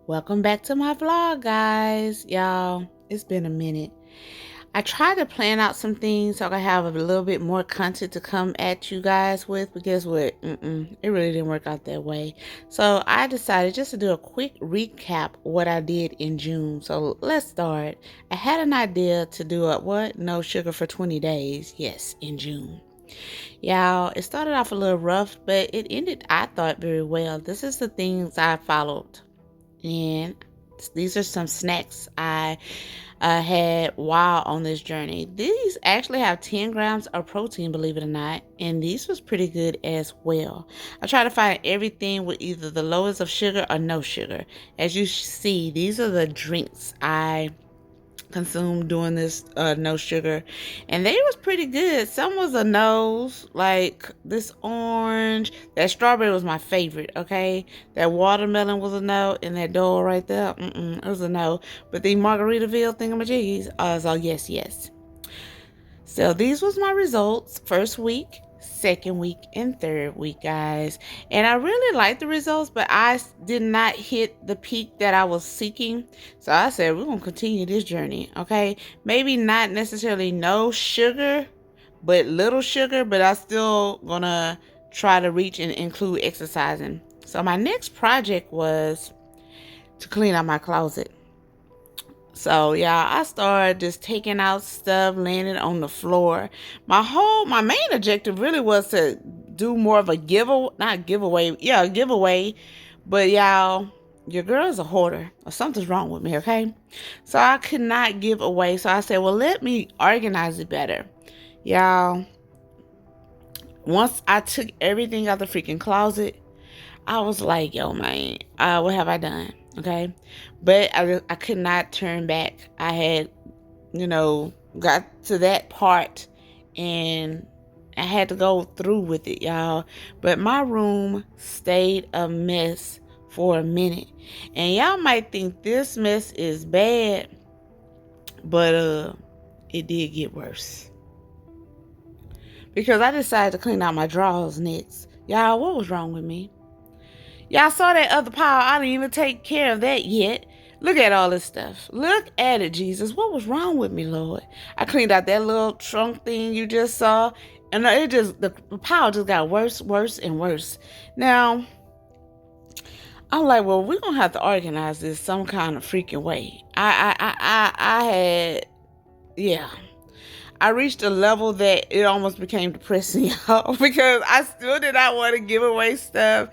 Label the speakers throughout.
Speaker 1: Welcome back to my vlog, guys. Y'all, it's been a minute. I tried to plan out some things so I could have a little bit more content to come at you guys with, but guess what? It really didn't work out that way. So I decided just to do a quick recap of what I did in June. So let's start. I had an idea to do a what? No sugar for 20 days. Yes, in June. Y'all, it started off a little rough, but it ended, I thought, very well. This is the things I followed. And these are some snacks I had while on this journey. These actually have 10 grams of protein, believe it or not, and these was pretty good as well. I try to find everything with either the lowest of sugar or no sugar. As you see, these are the drinks I consumed doing this no sugar, and they was pretty good. Some was a nose, like this orange. That strawberry was my favorite. Okay, that watermelon was a no, and that door right there, it was a no. But the Margaritaville thingamajiggies, so yes. So these was my results. First week, second week, and third week, guys. And I really liked the results, but I did not hit the peak that I was seeking. So I said, we're going to continue this journey, okay? Maybe not necessarily no sugar, but little sugar, but I still going to try to reach and include exercising. So my next project was to clean out my closet. So yeah, I started just taking out stuff, laying it on the floor. My main objective really was to do more of a giveaway. But y'all, your girl is a hoarder, or something's wrong with me, okay? So I could not give away. So I said, well, let me organize it better. Y'all, once I took everything out the freaking closet, I was like, yo, man, what have I done? Okay. But I could not turn back. I had, got to that part and I had to go through with it, y'all. But my room stayed a mess for a minute. And y'all might think this mess is bad, but it did get worse. Because I decided to clean out my drawers next. Y'all, what was wrong with me? Y'all saw that other pile. I didn't even take care of that yet. Look at all this stuff. Look at it, Jesus. What was wrong with me, Lord? I cleaned out that little trunk thing you just saw. And the pile just got worse, and worse. Now, I'm like, well, we're going to have to organize this some kind of freaking way. I reached a level that it almost became depressing, y'all, because I still did not want to give away stuff,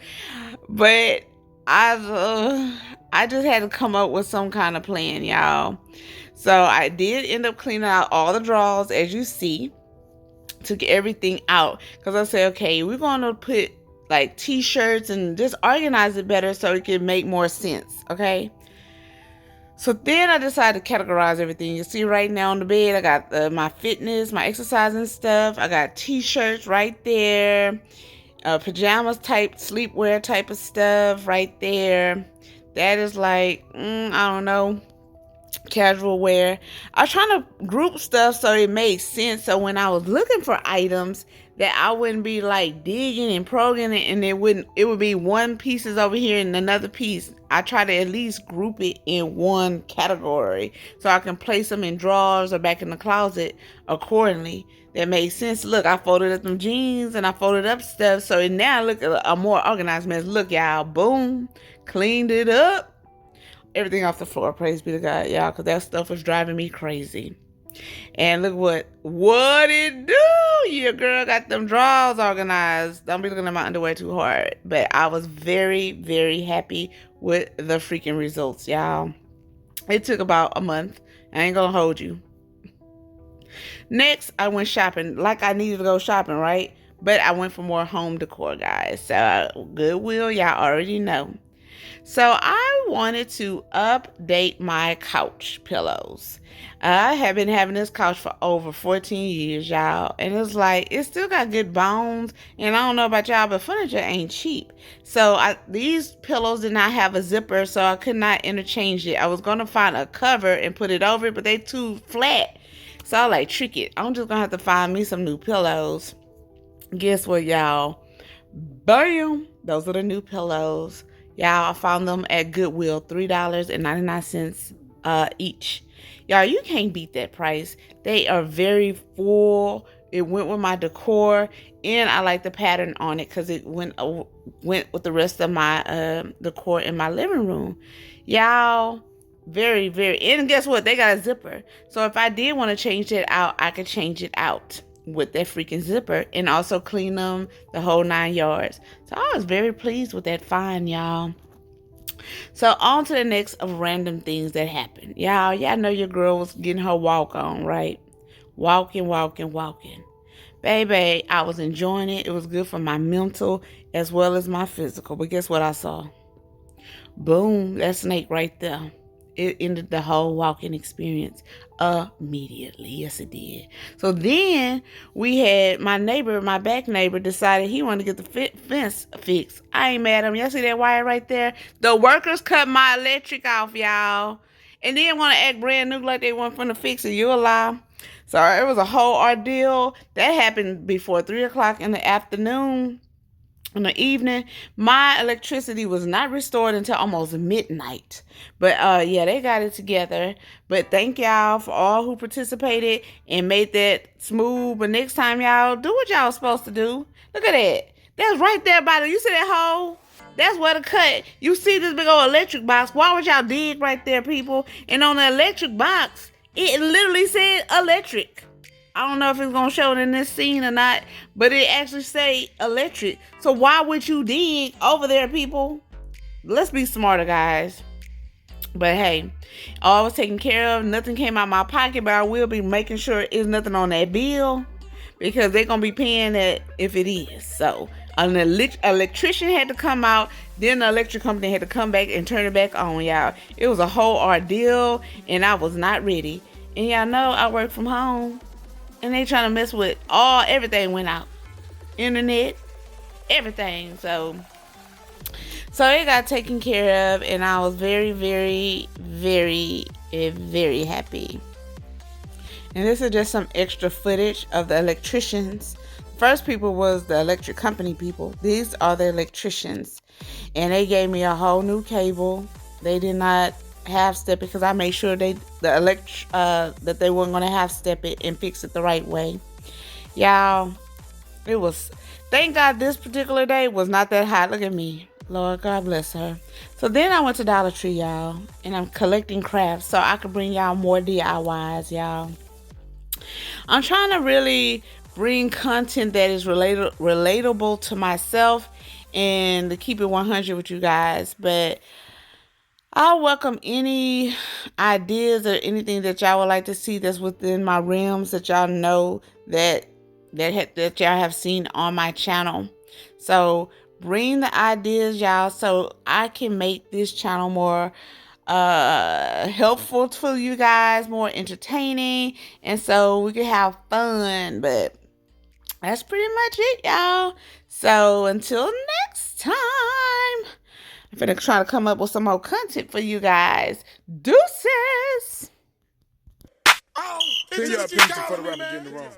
Speaker 1: but I just had to come up with some kind of plan, y'all. So I did end up cleaning out all the drawers, as you see, took everything out, because I said, okay, we're going to put like t-shirts and just organize it better so it can make more sense, okay? So then I decided to categorize everything. You see right now on the bed, I got my fitness, my exercising stuff. I got t-shirts right there, pajamas type, sleepwear type of stuff right there. That is like, I don't know, casual wear. I was trying to group stuff so it made sense. So when I was looking for items, that I wouldn't be like digging and probing it, and it would be one piece is over here and another piece. I try to at least group it in one category so I can place them in drawers or back in the closet accordingly. That makes sense. Look, I folded up them jeans and I folded up stuff, so now I look a more organized mess. Look, y'all, boom, cleaned it up. Everything off the floor, praise be to God, y'all, because that stuff was driving me crazy. And look what it do. Your girl got them drawers organized. Don't be looking at my underwear too hard. But I was very, very happy with the freaking results, y'all. It took about a month. I ain't gonna hold you. Next, I went shopping like I needed to go shopping, right? But I went for more home decor, guys. So Goodwill, y'all already know. So I wanted to update my couch pillows. I have been having this couch for over 14 years, y'all. And it's like, it still got good bones. And I don't know about y'all, but furniture ain't cheap. So these pillows did not have a zipper, so I could not interchange it. I was going to find a cover and put it over it, but they too flat. So I like, trick it. I'm just going to have to find me some new pillows. Guess what, y'all? Bam! Those are the new pillows. Y'all, I found them at Goodwill, $3.99 each. Y'all, you can't beat that price. They are very full. It went with my decor, and I like the pattern on it because it went with the rest of my decor in my living room. Y'all, very, very. And guess what? They got a zipper. So if I did want to change it out, I could change it out with that freaking zipper and also clean them the whole 9 yards. So I was very pleased with that find, y'all. So on to the next of random things that happened. Y'all know your girl was getting her walk on, right? Walking, walking, walking. Baby, I was enjoying it. It was good for my mental as well as my physical. But guess what I saw? Boom, that snake right there. It ended the whole walking experience immediately. Yes, it did. So then we had my neighbor, my back neighbor, decided he wanted to get the fence fixed. I ain't mad at him. Y'all see that wire right there? The workers cut my electric off, y'all. And then want to act brand new like they weren't finna fix it. You a lie. So it was a whole ordeal. That happened before 3 o'clock in the afternoon. In the evening, my electricity was not restored until almost midnight. But yeah, they got it together. But thank y'all for all who participated and made that smooth. But next time, y'all do what y'all supposed to do. Look at that. That's right there by the, you see that hole? That's where to cut. You see this big old electric box. Why would y'all dig right there, people? And on the electric box, it literally said electric. I don't know if it's going to show it in this scene or not, but it actually say electric. So why would you dig over there, people? Let's be smarter, guys. But hey, all was taken care of. Nothing came out of my pocket, but I will be making sure there's nothing on that bill because they're going to be paying that if it is. So an electrician had to come out. Then the electric company had to come back and turn it back on, y'all. It was a whole ordeal, and I was not ready. And y'all know I work from home. And they trying to mess with everything went out. Internet, everything. So it got taken care of, and I was very, very, very, very happy. And this is just some extra footage of the electricians. First people was the electric company people. These are the electricians. And they gave me a whole new cable. They did not half step it because I made sure that they weren't going to half step it and fix it the right way. Y'all, it was, thank God this particular day was not that hot. Look at me. Lord God bless her. So then I went to Dollar Tree, y'all, and I'm collecting crafts so I could bring y'all more DIYs, y'all. I'm trying to really bring content that is relatable to myself and to keep it 100 with you guys, but I'll welcome any ideas or anything that y'all would like to see that's within my realms that y'all know that y'all have seen on my channel. So bring the ideas, y'all, so I can make this channel more helpful for you guys, more entertaining, and so we can have fun. But that's pretty much it, y'all. So until next time, I'm finna try to come up with some more content for you guys. Deuces!
Speaker 2: Oh, send your opinion for the rapper getting it wrong.